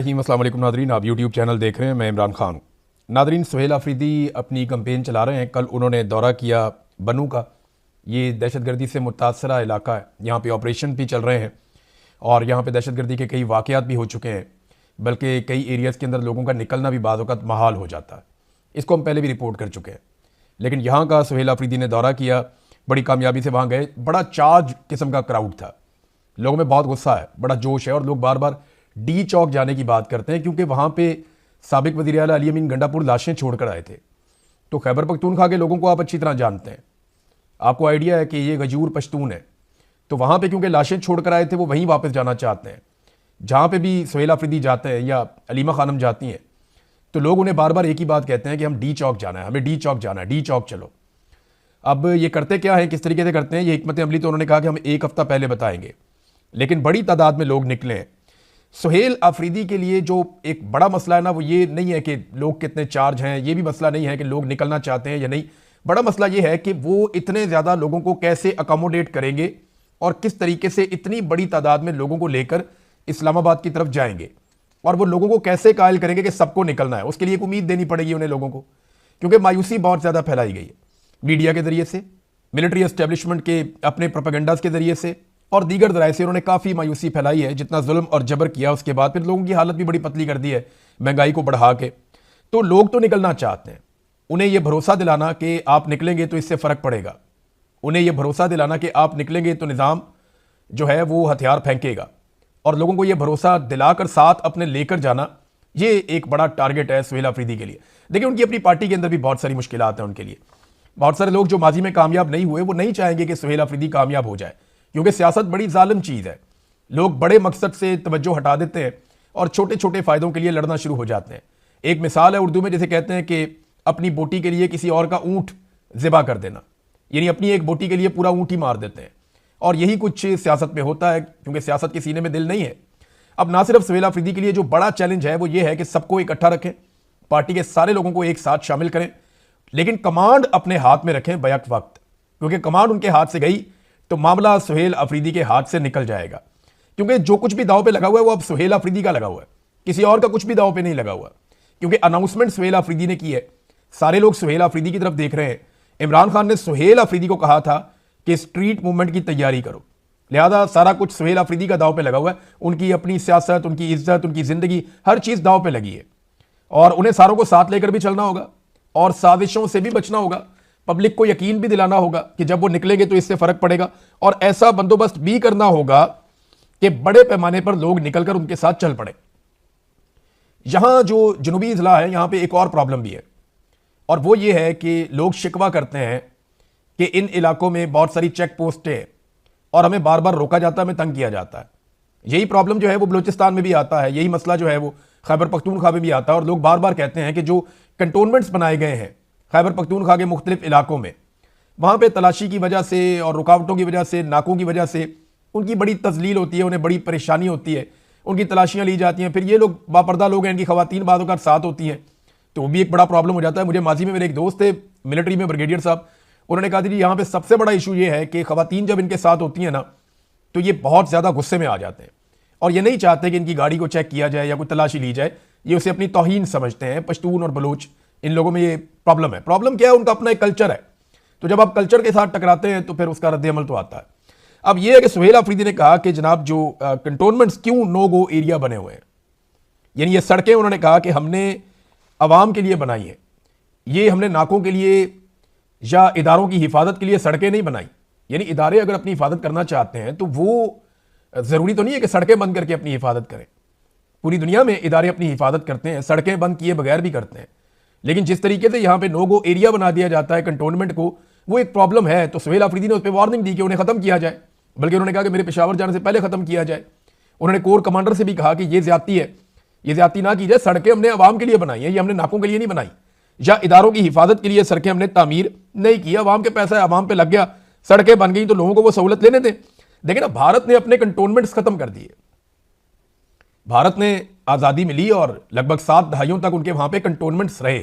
अस्सलाम वालेकुम नादरीन, आप यूट्यूब चैनल देख रहे हैं। मैं इमरान खान। नादरीन, सुहेल आफरीदी अपनी कंपेन चला रहे हैं। कल उन्होंने दौरा किया बनू का। ये दहशतगर्दी से मुतासरा इलाका है, यहाँ पे ऑपरेशन भी चल रहे हैं और यहाँ पे दहशतगर्दी के कई वाक़यात भी हो चुके हैं, बल्कि कई एरियाज़ के अंदर लोगों का निकलना भी बाज़ औक़ात महाल हो जाता है। इसको हम पहले भी रिपोर्ट कर चुके हैं। लेकिन यहाँ का सुहेल आफरीदी ने दौरा किया, बड़ी कामयाबी से वहाँ गए। बड़ा चार्ज किस्म का क्राउड था, लोगों में बहुत गुस्सा है, बड़ा जोश है और लोग बार बार डी चौक जाने की बात करते हैं, क्योंकि वहाँ पे साबिक वज़ीर आला अली अमीन गंडापुर लाशें छोड़कर आए थे। तो खैबर पख्तूनख्वा के लोगों को आप अच्छी तरह जानते हैं, आपको आइडिया है कि ये गजूर पश्तून है। तो वहाँ पे क्योंकि लाशें छोड़कर आए थे, वो वहीं वापस जाना चाहते हैं। जहाँ पे भी सुहेल आफरीदी जाते हैं या अलीमा खानम जाती हैं, तो लोग उन्हें बार बार एक ही बात कहते हैं कि हम डी चौक जाना है, हमें डी चौक जाना है, डी चौक चलो। अब ये करते क्या है, किस तरीके से करते हैं, ये हिकमत अमली तो उन्होंने कहा कि हम एक हफ्ता पहले बताएंगे, लेकिन बड़ी तादाद में लोग निकले हैं। सुहेल आफरीदी के लिए जो एक बड़ा मसला है ना, वो ये नहीं है कि लोग कितने चार्ज हैं, ये भी मसला नहीं है कि लोग निकलना चाहते हैं या नहीं। बड़ा मसला ये है कि वो इतने ज़्यादा लोगों को कैसे अकोमोडेट करेंगे और किस तरीके से इतनी बड़ी तादाद में लोगों को लेकर इस्लामाबाद की तरफ जाएंगे और वो लोगों को कैसे कायल करेंगे कि सबको निकलना है। उसके लिए एक उम्मीद देनी पड़ेगी उन्हें लोगों को, क्योंकि मायूसी बहुत ज़्यादा फैलाई गई है मीडिया के ज़रिए से, मिलिट्री एस्टेब्लिशमेंट के अपने प्रोपेगेंडास के ज़रिए से और दीगर ज़राए से। उन्होंने काफ़ी मायूसी फैलाई है, जितना जुल्म और जबर किया उसके बाद फिर लोगों की हालत भी बड़ी पतली कर दी है महंगाई को बढ़ा के। तो लोग तो निकलना चाहते हैं, उन्हें यह भरोसा दिलाना कि आप निकलेंगे तो इससे फ़र्क पड़ेगा, उन्हें यह भरोसा दिलाना कि आप निकलेंगे तो निज़ाम जो है वो हथियार फेंकेगा, और लोगों को यह भरोसा दिलाकर साथ अपने लेकर जाना, ये एक बड़ा टारगेट है सुहेल आफरीदी के लिए। देखिए, उनकी अपनी पार्टी के अंदर भी बहुत सारी मुश्किलात हैं उनके लिए। बहुत सारे लोग जो माजी में कामयाब नहीं हुए, वो नहीं चाहेंगे कि सुहेल आफरीदी कामयाब हो जाए, क्योंकि सियासत बड़ी जालिम चीज़ है। लोग बड़े मकसद से तवज्जो हटा देते हैं और छोटे छोटे फ़ायदों के लिए लड़ना शुरू हो जाते हैं। एक मिसाल है उर्दू में, जैसे कहते हैं कि अपनी बोटी के लिए किसी और का ऊँट ज़िबा कर देना, यानी अपनी एक बोटी के लिए पूरा ऊँट ही मार देते हैं। और यही कुछ सियासत में होता है, क्योंकि सियासत के सीने में दिल नहीं है। अब ना सिर्फ सुहेल आफरीदी के लिए जो बड़ा चैलेंज है वो ये है कि सबको इकट्ठा रखें, पार्टी के सारे लोगों को एक साथ शामिल करें, लेकिन कमांड अपने हाथ में रखें बैक वक्त, क्योंकि कमांड उनके हाथ से गई तो मामला सुहेल आफरीदी के हाथ से निकल जाएगा। क्योंकि जो कुछ भी दांव पे लगा हुआ है वो अब सुहेल आफरीदी का लगा हुआ है, किसी और का कुछ भी दांव पे नहीं लगा हुआ, क्योंकि अनाउंसमेंट सुहेल आफरीदी ने की है। सारे लोग सुहेल आफरीदी की तरफ देख रहे हैं। इमरान खान ने सुहेल आफरीदी को कहा था कि स्ट्रीट मूवमेंट की तैयारी करो, लिहाजा सारा कुछ सुहेल आफरीदी का दांव पे लगा हुआ है। उनकी अपनी सियासत, उनकी इज्जत, उनकी जिंदगी, हर चीज दांव पे लगी है और उन्हें सारों को साथ लेकर भी चलना होगा और साजिशों से भी बचना होगा। पब्लिक को यकीन भी दिलाना होगा कि जब वो निकलेंगे तो इससे फर्क पड़ेगा, और ऐसा बंदोबस्त भी करना होगा कि बड़े पैमाने पर लोग निकलकर उनके साथ चल पड़े। यहां जो जनूबी इजला है, यहां पे एक और प्रॉब्लम भी है, और वो ये है कि लोग शिकवा करते हैं कि इन इलाकों में बहुत सारी चेक पोस्टें हैं और हमें बार बार रोका जाता है, हमें तंग किया जाता है। यही प्रॉब्लम जो है वो बलूचिस्तान में भी आता है, यही मसला जो है वो खैबर पख्तूनख्वा में भी आता है। और लोग बार बार कहते हैं कि जो कंटोनमेंट्स बनाए गए हैं खैबर पख्तूनख्वा के मुख्तलिफ इलाकों में, वहाँ पे तलाशी की वजह से और रुकावटों की वजह से, नाकों की वजह से उनकी बड़ी तजलील होती है, उन्हें बड़ी परेशानी होती है, उनकी तलाशियाँ ली जाती हैं। फिर ये लोग बापर्दा लोग हैं, इनकी खवातीन बाज़ औक़ात साथ होती हैं, तो वो भी एक बड़ा प्रॉब्लम हो जाता है। मुझे माजी में मेरे एक दोस्त थे मिलिट्री में, ब्रिगेडियर साहब, उन्होंने कहा जी यहाँ पे सबसे बड़ा इशू ये है कि खवातीन जब इनके साथ होती हैं ना, तो ये बहुत ज़्यादा गुस्से में आ जाते हैं और ये नहीं चाहते कि इनकी गाड़ी को चेक किया जाए या कोई तलाशी ली जाए। ये उसे अपनी तौहीन समझते हैं। पश्तून और बलोच, इन लोगों में ये प्रॉब्लम है। प्रॉब्लम क्या है, उनका अपना एक कल्चर है, तो जब आप कल्चर के साथ टकराते हैं तो फिर उसका रद्द-ए-अमल तो आता है। अब यह है कि सुहेल आफरीदी ने कहा कि जनाब जो कंटोनमेंट्स क्यों नो गो एरिया बने हुए हैं, यानी ये सड़कें, उन्होंने कहा कि हमने अवाम के लिए बनाई है, ये हमने नाकों के लिए या इदारों की हिफाजत के लिए सड़कें नहीं बनाई। यानी इदारे अगर अपनी हिफाजत करना चाहते हैं तो वो ज़रूरी तो नहीं है कि सड़कें बंद करके अपनी हिफाजत करें। पूरी दुनिया में इदारे अपनी हिफाजत करते हैं, सड़कें बंद किए बगैर भी करते हैं, लेकिन जिस तरीके से यहाँ पे नो गो एरिया बना दिया जाता है कंटोनमेंट को, वो एक प्रॉब्लम है। तो सुहेल आफरीदी ने उस पर वार्निंग दी कि उन्हें ख़त्म किया जाए, बल्कि उन्होंने कहा कि मेरे पेशावर जाने से पहले ख़त्म किया जाए। उन्होंने कोर कमांडर से भी कहा कि ये ज्यादती है, ये ज्यादती ना की जाए, सड़कें हमने अवाम के लिए बनाई है, ये हमने नाकों के लिए नहीं बनाई, या इदारों की हिफाजत के लिए सड़कें हमने तामीर नहीं की। अवाम के पैसा अवाम पे लग गया, सड़कें बन गई तो लोगों को वो सहूलत लेने दें। देखिए ना, भारत ने अपने कंटोनमेंट्स खत्म कर दिए। भारत ने आज़ादी मिली और लगभग 7 दहाइयों तक उनके वहां पे कंटोनमेंट्स रहे।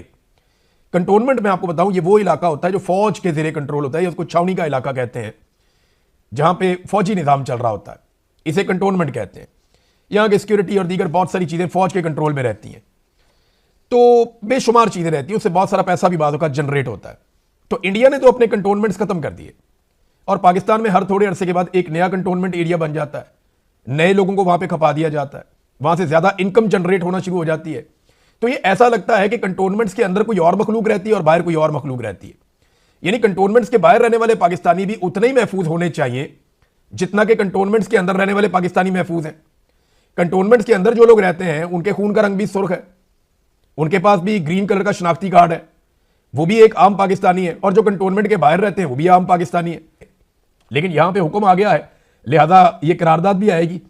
कंटोनमेंट में आपको बताऊं, ये वो इलाका होता है जो फौज के ज़ेरे कंट्रोल होता है, या उसको छावनी का इलाका कहते हैं, जहां पे फौजी निज़ाम चल रहा होता है, इसे कंटोनमेंट कहते हैं। यहाँ की सिक्योरिटी और दीगर बहुत सारी चीज़ें फौज के कंट्रोल में रहती हैं, तो बेशुमार चीज़ें रहती हैं, उससे बहुत सारा पैसा भी बाज़ों का जनरेट होता है। तो इंडिया ने तो अपने कंटोनमेंट्स खत्म कर दिए और पाकिस्तान में हर थोड़े अरसे के बाद एक नया कंटोनमेंट एरिया बन जाता है, नए लोगों को वहां पे खपा दिया जाता है, वहां से ज्यादा इनकम जनरेट होना शुरू हो जाती है। तो ये ऐसा लगता है कि कंटोनमेंट्स के अंदर कोई और मखलूक रहती है और बाहर कोई और मखलूक रहती है। यानी कंटोनमेंट्स के बाहर रहने वाले पाकिस्तानी भी उतने ही महफूज होने चाहिए जितना कि कंटोनमेंट्स के अंदर रहने वाले पाकिस्तानी महफूज हैं। कंटोनमेंट्स के अंदर जो लोग रहते हैं उनके खून का रंग भी सुर्ख है, उनके पास भी ग्रीन कलर का शनाख्ती कार्ड है, वो भी एक आम पाकिस्तानी है, और जो कंटोनमेंट के बाहर रहते हैं वो भी आम पाकिस्तानी है। लेकिन यहां पे हुक्म आ गया है, लिहाजा ये करारदाद भी आएगी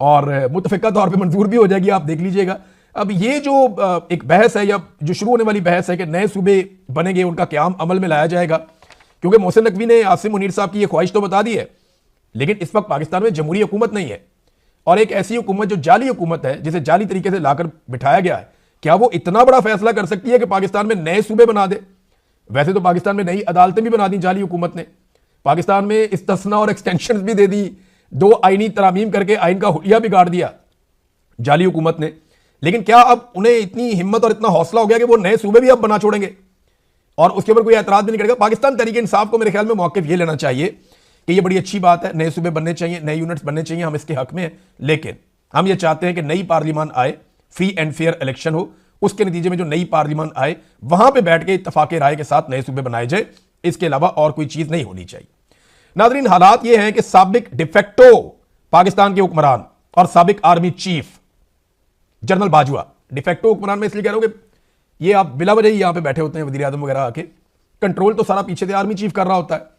और मुतफिका तौर पे मंजूर भी हो जाएगी, आप देख लीजिएगा। अब ये जो एक बहस है या जो शुरू होने वाली बहस है कि नए सूबे बनेंगे, उनका क्याम अमल में लाया जाएगा, क्योंकि मोहसिन नकवी ने आसिम मुनीर साहब की ये ख्वाहिश तो बता दी है, लेकिन इस वक्त पाकिस्तान में जमहूरी हुकूमत नहीं है और एक ऐसी हुकूमत जो जाली हुकूमत है, जिसे जाली तरीके से लाकर बिठाया गया है, क्या वो इतना बड़ा फैसला कर सकती है कि पाकिस्तान में नए सूबे बना दे? वैसे तो पाकिस्तान में नई अदालतें भी बना दी जाली हुकूमत ने, पाकिस्तान में इस्तिस्ना और एक्सटेंशन भी दे दी, 2 आईनी तरामीम करके आइन का हुलिया बिगाड़ दिया जाली हुकूमत ने। लेकिन क्या अब उन्हें इतनी हिम्मत और इतना हौसला हो गया कि वो नए सूबे भी अब बना छोड़ेंगे और उसके ऊपर कोई एतराज भी नहीं करेगा? पाकिस्तान तहरीक इंसाफ को मेरे ख्याल में मौक़िफ़ ये लेना चाहिए कि ये बड़ी अच्छी बात है, नए सूबे बनने चाहिए, नए यूनिट्स बनने चाहिए, हम इसके हक में हैं, लेकिन हम ये चाहते हैं कि नई पार्लियामान आए, फ्री एंड फेयर इलेक्शन हो, उसके नतीजे में जो नई पार्लियामान आए वहां पे बैठ के इत्तफाक राय के साथ नए सूबे बनाए जाए, इसके अलावा और कोई चीज नहीं होनी चाहिए। नाज़रीन, हालात ये हैं कि साबिक डिफेक्टो पाकिस्तान के हुक्मरान और साबिक army chief general Bajwa, de facto हुक्मरान में इसलिए कह रहा हूं कि ये आप बिला वजह ही यहां पे बैठे होते हैं वजीर आजम वगैरह आके, कंट्रोल तो सारा पीछे से आर्मी चीफ कर रहा होता है।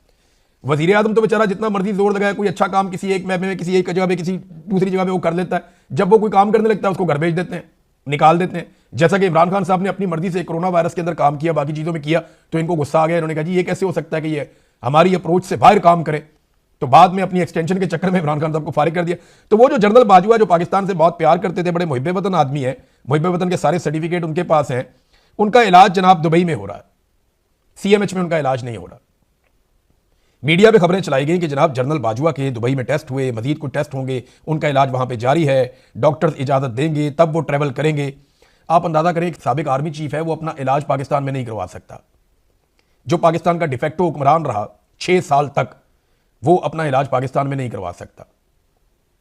वजीर आजम तो बेचारा जितना मर्जी जोर लगाए, कोई अच्छा काम किसी एक महकमे में, किसी एक जगह पे, किसी दूसरी जगह पे वो कर लेता है, जब वो कोई काम करने लगता है उसको घर भेज देते हैं, निकाल देते हैं। जैसा कि इमरान खान साहब ने अपनी मर्जी से कोरोना वायरस के अंदर काम किया, बाकी चीजों में किया, तो इनको गुस्सा आ गया, इन्होंने कहा जी ये कैसे हो सकता है कि ये हमारी अप्रोच से बाहर काम करे, तो बाद में अपनी एक्सटेंशन के चक्कर में इमरान खान साहब को फारिग कर दिया। तो वो जो जनरल बाजवा जो पाकिस्तान से बहुत प्यार करते थे, बड़े मुहिब वतन आदमी है, मुहिब वतन के सारे सर्टिफिकेट उनके पास हैं, उनका इलाज जनाब दुबई में हो रहा है, सीएमएच में उनका इलाज नहीं हो रहा। मीडिया पे खबरें चलाई गई कि जनाब जनरल बाजवा के दुबई में टेस्ट हुए, मजीद कुछ टेस्ट होंगे, उनका इलाज वहां पे जारी है, डॉक्टर्स इजाजत देंगे तब वो ट्रेवल करेंगे। आप अंदाजा करें कि साबिक आर्मी चीफ है, वो अपना इलाज पाकिस्तान में नहीं करवा सकता। जो पाकिस्तान का डिफेक्टो हुक्मरान रहा 6 साल तक, वो अपना इलाज पाकिस्तान में नहीं करवा सकता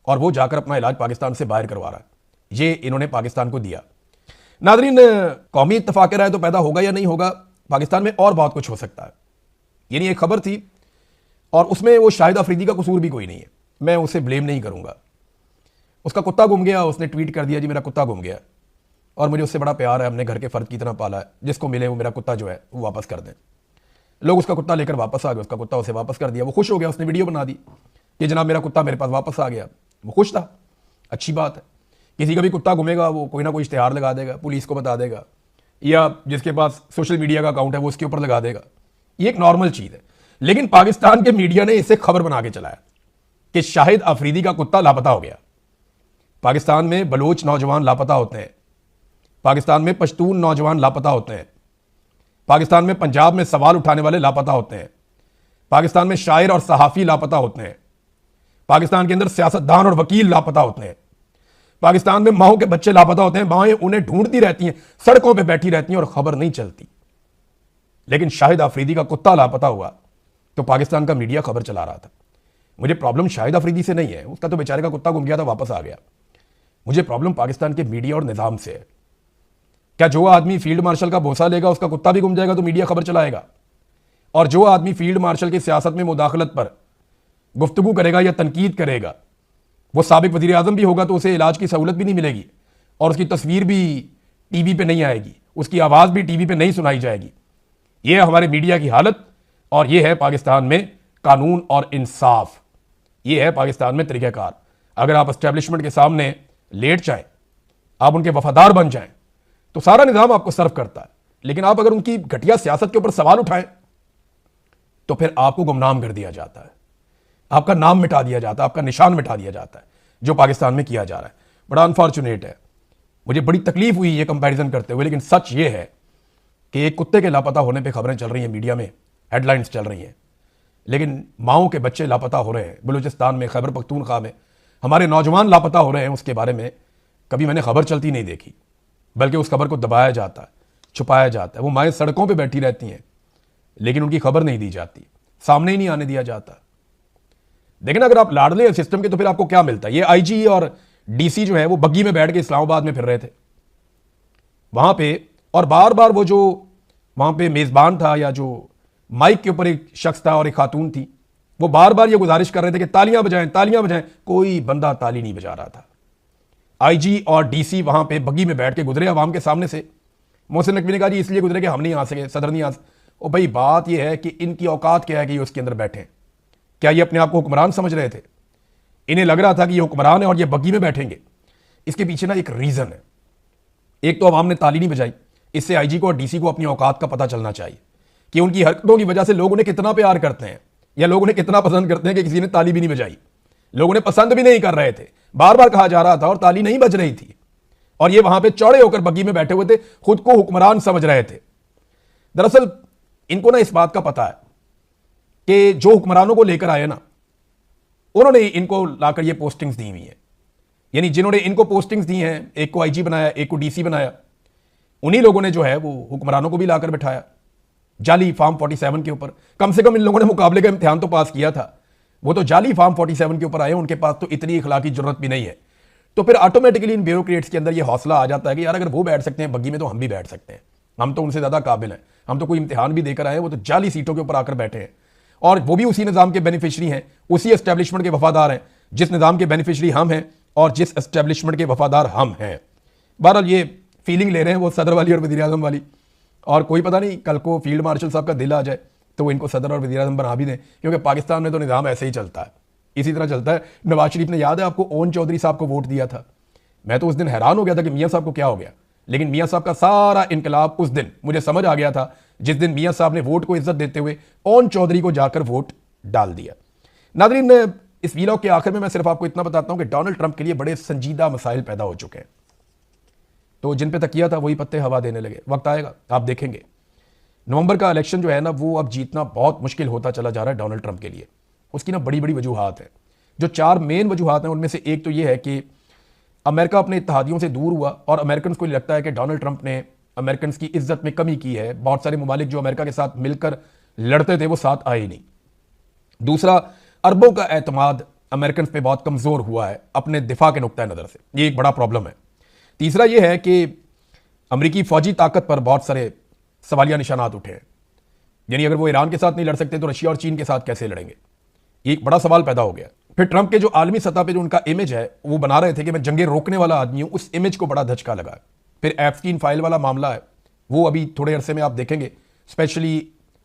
और वो जाकर अपना इलाज पाकिस्तान से बाहर करवा रहा है। ये इन्होंने पाकिस्तान को दिया। नाज़रीन, कौमी इत्तफाक राय तो पैदा होगा या नहीं होगा, पाकिस्तान में और बहुत कुछ हो सकता है। यानी एक खबर थी और उसमें वो शाहिद अफरीदी का कसूर भी कोई नहीं है, मैं उसे ब्लेम नहीं करूंगा। उसका कुत्ता गुम गया, उसने ट्वीट कर दिया जी मेरा कुत्ता गुम गया और मुझे उससे बड़ा प्यार है, हमने घर के फर्द की तरह पाला है, जिसको मिले वो मेरा कुत्ता जो है वो वापस कर दें। लोग उसका कुत्ता लेकर वापस आ गए, उसका कुत्ता उसे वापस कर दिया, वो खुश हो गया, उसने वीडियो बना दी कि जनाब मेरा कुत्ता मेरे पास वापस आ गया, वो खुश था, अच्छी बात है। किसी का भी कुत्ता घूमेगा वो कोई ना कोई इश्तिहार लगा देगा, पुलिस को बता देगा, या जिसके पास सोशल मीडिया का अकाउंट है वो उसके ऊपर लगा देगा, ये एक नॉर्मल चीज़ है। लेकिन पाकिस्तान के मीडिया ने इसे खबर बना के चलाया कि शाहिद अफरीदी का कुत्ता लापता हो गया। पाकिस्तान में बलोच नौजवान लापता होते हैं, पाकिस्तान में पश्तून नौजवान लापता होते हैं, पाकिस्तान में पंजाब में सवाल उठाने वाले लापता होते हैं, पाकिस्तान में शायर और सहाफ़ी लापता होते हैं, पाकिस्तान के अंदर सियासतदान और वकील लापता होते हैं, पाकिस्तान में माओ के बच्चे लापता होते हैं, माएँ उन्हें ढूंढती रहती हैं, सड़कों पर बैठी रहती हैं और खबर नहीं चलती। लेकिन शाहिद अफरीदी का कुत्ता लापता हुआ तो पाकिस्तान का मीडिया खबर चला रहा था। मुझे प्रॉब्लम शाहिद अफरीदी से नहीं है, उसका तो बेचारे का कुत्ता गुम गया था, वापस आ गया। मुझे प्रॉब्लम पाकिस्तान के मीडिया और निज़ाम से है। क्या जो आदमी फील्ड मार्शल का भोसा लेगा उसका कुत्ता भी गुम जाएगा तो मीडिया खबर चलाएगा, और जो आदमी फील्ड मार्शल की सियासत में मुदाखलत पर गुफ्तगू करेगा या तनकीद करेगा वो साबिक वजीर आजम भी होगा तो उसे इलाज की सहूलत भी नहीं मिलेगी और उसकी तस्वीर भी टीवी पे नहीं आएगी, उसकी आवाज़ भी टीवी पे नहीं सुनाई जाएगी। ये है हमारे मीडिया की हालत और ये है पाकिस्तान में कानून और इंसाफ, ये है पाकिस्तान में तरीक़ाकार। अगर आप एस्टेब्लिशमेंट के सामने लेट जाएं, आप उनके वफादार बन जाएं तो सारा निज़ाम आपको सर्व करता है, लेकिन आप अगर उनकी घटिया सियासत के ऊपर सवाल उठाएं तो फिर आपको गुमनाम कर दिया जाता है, आपका नाम मिटा दिया जाता है, आपका निशान मिटा दिया जाता है, जो पाकिस्तान में किया जा रहा है। बड़ा अनफॉर्चुनेट है, मुझे बड़ी तकलीफ हुई ये कंपैरिजन करते हुए, लेकिन सच ये है कि एक कुत्ते के लापता होने पे खबरें चल रही हैं, मीडिया में हेडलाइंस चल रही हैं, लेकिन माओं के बच्चे लापता हो रहे हैं बलूचिस्तान में, खैबर पख्तूनख्वा में। हमारे नौजवान लापता हो रहे हैं उसके बारे में कभी मैंने खबर चलती नहीं देखी, बल्कि उस खबर को दबाया जाता है, छुपाया जाता है। वो माएँ सड़कों पे बैठी रहती हैं लेकिन उनकी खबर नहीं दी जाती, सामने ही नहीं आने दिया जाता। लेकिन अगर आप लाडले सिस्टम के तो फिर आपको क्या मिलता है? ये आईजी और डीसी जो है वो बग्गी में बैठ के इस्लामाबाद में फिर रहे थे वहां पे, और बार बार वो जो वहां पे मेजबान था या जो माइक के ऊपर एक शख्स था और एक खातून थी, वो बार बार ये गुजारिश कर रहे थे कि तालियां बजाएं, तालियां बजाएं। कोई बंदा ताली नहीं बजा रहा था। आईजी और डीसी वहां पे बग्गी में बैठ के गुजरे अवाम के सामने से। मोहसिन नकवी ने कहा जी इसलिए गुजरे कि हम नहीं आ सके, सदर नहीं आ सके। ओ भाई, बात यह है कि इनकी औकात क्या है कि ये उसके अंदर बैठे? क्या ये अपने आप को हुक्मरान समझ रहे थे? इन्हें लग रहा था कि ये हुक्मरान है और ये बग्गी में बैठेंगे। इसके पीछे ना एक रीजन है। एक तो अवाम ने ताली नहीं बजाई, इससे आईजी को और डीसी को अपनी औकात का पता चलना चाहिए कि उनकी हरकतों की वजह से लोग उन्हें कितना प्यार करते हैं या लोग उन्हें कितना पसंद करते हैं कि किसी ने ताली भी नहीं बजाई। लोग उन्हें पसंद भी नहीं कर रहे थे, बार बार कहा जा रहा था और ताली नहीं बज रही थी, और ये वहां पे चौड़े होकर बग्गी में बैठे हुए थे, खुद को हुक्मरान समझ रहे थे। दरअसल इनको ना इस बात का पता है कि जो हुक्मरानों को लेकर आए ना, उन्होंने इनको लाकर ये पोस्टिंग्स दी हुई हैं। यानी जिन्होंने इनको पोस्टिंग्स दी हैं, एक को आईजी बनाया, एक को डीसी बनाया, उन्हीं लोगों ने जो है वो हुक्मरानों को भी लाकर बिठाया जाली फॉर्म 47 के ऊपर। कम से कम इन लोगों ने मुकाबले का इम्तिहान तो पास किया था, वो तो जाली फॉर्म 47 के ऊपर आए, उनके पास तो इतनी इखलाकी जरूरत भी नहीं है। तो फिर ऑटोमेटिकली इन ब्यूरोक्रेट्स के अंदर ये हौसला आ जाता है कि यार अगर वो बैठ सकते हैं बग्गी में तो हम भी बैठ सकते हैं, हम तो उनसे ज़्यादा काबिल हैं, हम तो कोई इम्तिहान भी देकर आए, वो तो जाली सीटों के ऊपर आकर बैठे हैं, और वो भी उसी निज़ाम के बेनिफिशरी हैं, उसी एस्टेब्लिशमेंट के वफादार हैं जिस निज़ाम के बेनिफिशरी हम हैं और जिस एस्टेब्लिशमेंट के वफादार हम हैं। बहरहाल ये फीलिंग ले रहे हैं वो सदर वाली और वज़ीर आज़म वाली, और कोई पता नहीं कल को फील्ड मार्शल साहब का दिल आ जाए तो वो इनको सदर और वज़ीर आज़म बना भी दें, क्योंकि पाकिस्तान में तो निज़ाम ऐसे ही चलता है, इसी तरह चलता है। नवाज शरीफ ने, याद है आपको, ओन चौधरी साहब को वोट दिया था। मैं तो उस दिन हैरान हो गया था कि मियाँ साहब को क्या हो गया, लेकिन मियाँ साहब का सारा इनकलाब उस दिन मुझे समझ आ गया था जिस दिन मियाँ साहब ने वोट को इज्जत देते हुए ओन चौधरी को जाकर वोट डाल दिया। नाज़रीन, इस वीलॉग के आखिर में मैं सिर्फ आपको इतना बताता हूं कि डोनाल्ड ट्रंप के लिए बड़े संजीदा मसाइल पैदा हो चुके हैं, तो जिन पे तकिया था वही पत्ते हवा देने लगे। वक्त आएगा, आप देखेंगे, नवंबर का इलेक्शन जो है ना, वो अब जीतना बहुत मुश्किल होता चला जा रहा है डोनाल्ड ट्रंप के लिए। उसकी ना बड़ी बड़ी वजूहात हैं। जो 4 मेन वजूहात हैं उनमें से एक तो ये है कि अमेरिका अपने इत्तेहादियों से दूर हुआ और अमेरिकन को लगता है कि डोनाल्ड ट्रंप ने अमेरिकन की इज्जत में कमी की है। बहुत सारे ममालिक जो अमेरिका के साथ मिलकर लड़ते थे वो साथ आए ही नहीं। दूसरा, अरबों का एतमाद अमेरिकन पे बहुत कमज़ोर हुआ है अपने दिफा के नुक्ता नज़र से, ये एक बड़ा प्रॉब्लम है। तीसरा यह है कि अमेरिकी फौजी ताकत पर बहुत सारे सवालिया निशानात उठे हैं। यानी अगर वो ईरान के साथ नहीं लड़ सकते तो रशिया और चीन के साथ कैसे लड़ेंगे, ये एक बड़ा सवाल पैदा हो गया। फिर ट्रंप के जो आलमी सतह पे जो उनका इमेज है वो बना रहे थे कि मैं जंगे रोकने वाला आदमी हूं, उस इमेज को बड़ा धचका लगा। फिर एप्स्टीन फाइल वाला मामला है, वो अभी थोड़े अरसे में आप देखेंगे, स्पेशली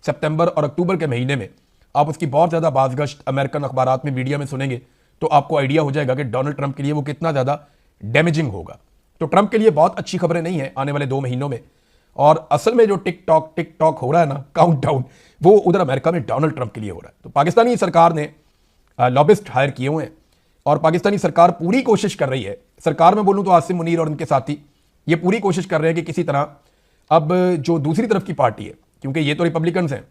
सितंबर और अक्टूबर के महीने में आप उसकी बहुत ज़्यादा बाज़गश्त अमेरिकन अखबारात में, मीडिया में सुनेंगे तो आपको आइडिया हो जाएगा कि डोनाल्ड ट्रंप के लिए वो कितना ज़्यादा डैमेजिंग होगा। तो ट्रंप के लिए बहुत अच्छी खबरें नहीं है आने वाले 2 महीनों में। और असल में जो टिक टॉक हो रहा है ना, काउंटडाउन, वो उधर अमेरिका में डोनाल्ड ट्रंप के लिए हो रहा है। तो पाकिस्तानी सरकार ने लॉबिस्ट हायर किए हुए हैं और पाकिस्तानी सरकार पूरी कोशिश कर रही है, सरकार में बोलूँ तो आसिम मुनीर और उनके साथी ये पूरी कोशिश कर रहे हैं कि किसी तरह अब जो दूसरी तरफ की पार्टी है, क्योंकि ये तो रिपब्लिकन्स हैं,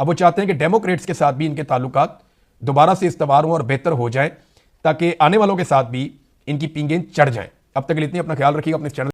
अब वो चाहते हैं कि डेमोक्रेट्स के साथ भी इनके ताल्लुकात दोबारा से इस्तवार हों और बेहतर हो जाएं, ताकि आने वालों के साथ भी इनकी पींगें चढ़ जाएं। अब तक के लिए इतनी, अपना ख्याल रखिएगा, अपने चैनल